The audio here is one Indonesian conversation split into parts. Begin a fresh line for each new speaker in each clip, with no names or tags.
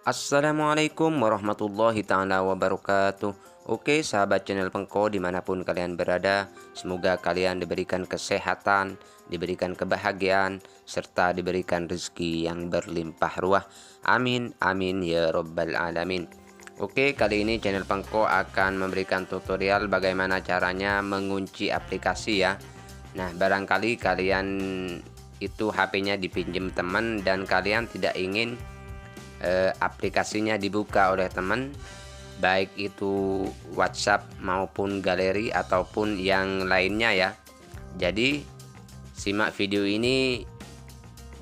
Assalamualaikum warahmatullahi ta'ala wabarakatuh. Oke sahabat channel Pengko dimanapun kalian berada, semoga kalian diberikan kesehatan, diberikan kebahagiaan, serta diberikan rezeki yang berlimpah ruah. Amin amin ya robbal alamin. Oke, kali ini channel Pengko akan memberikan tutorial bagaimana caranya mengunci aplikasi ya. Nah, barangkali kalian itu HP-nya dipinjam teman dan kalian tidak ingin aplikasinya dibuka oleh teman, baik itu WhatsApp maupun galeri ataupun yang lainnya ya. Jadi simak video ini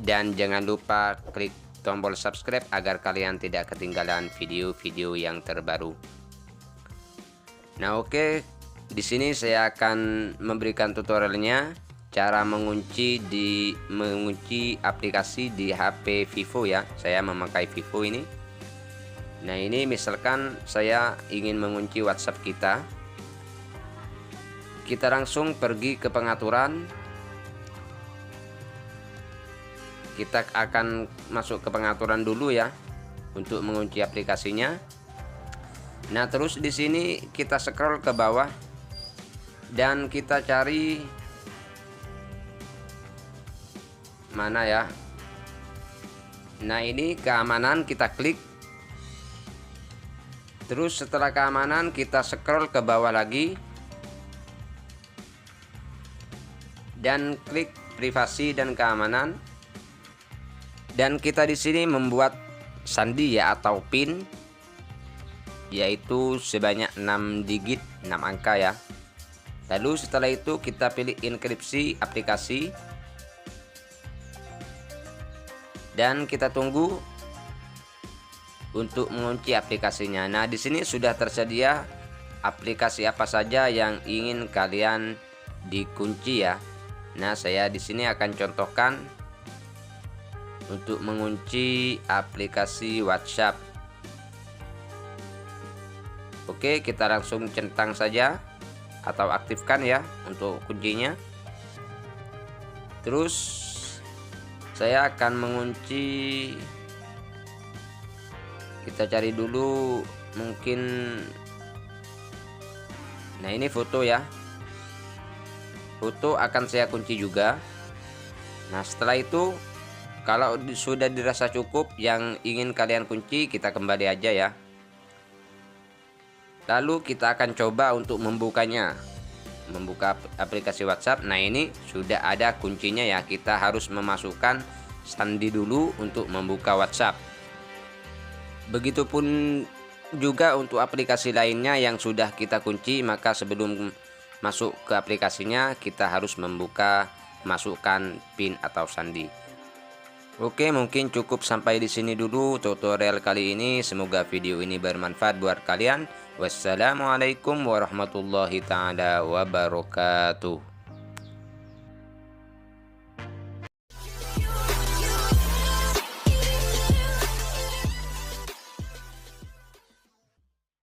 dan jangan lupa klik tombol subscribe agar kalian tidak ketinggalan video-video yang terbaru. Nah, oke, di sini saya akan memberikan tutorialnya cara mengunci aplikasi di HP Vivo ya. Saya memakai Vivo ini. Nah, ini misalkan saya ingin mengunci WhatsApp kita. Kita langsung pergi ke pengaturan. Kita akan masuk ke pengaturan dulu ya untuk mengunci aplikasinya. Nah, terus di sini kita scroll ke bawah dan kita cari mana ya. Nah, ini keamanan, kita klik. Terus setelah keamanan kita scroll ke bawah lagi dan klik privasi dan keamanan. Dan kita di sini membuat sandi ya atau PIN, yaitu sebanyak 6 digit, 6 angka ya. Lalu setelah itu kita pilih enkripsi aplikasi dan kita tunggu untuk mengunci aplikasinya. Nah, di sini sudah tersedia aplikasi apa saja yang ingin kalian dikunci ya. Nah, saya di sini akan contohkan untuk mengunci aplikasi WhatsApp. Oke, kita langsung centang saja atau aktifkan ya untuk kuncinya. Terus saya akan mengunci, kita cari dulu mungkin, nah ini foto ya, foto akan saya kunci juga. Nah, setelah itu kalau sudah dirasa cukup yang ingin kalian kunci, kita kembali aja ya. Lalu kita akan coba untuk membukanya, membuka aplikasi WhatsApp. Nah, ini sudah ada kuncinya ya. Kita harus memasukkan sandi dulu untuk membuka WhatsApp. Begitupun juga untuk aplikasi lainnya yang sudah kita kunci, maka sebelum masuk ke aplikasinya kita harus masukkan PIN atau sandi. Oke, mungkin cukup sampai di sini dulu tutorial kali ini. Semoga video ini bermanfaat buat kalian. Wassalamualaikum warahmatullahi taala wabarakatuh.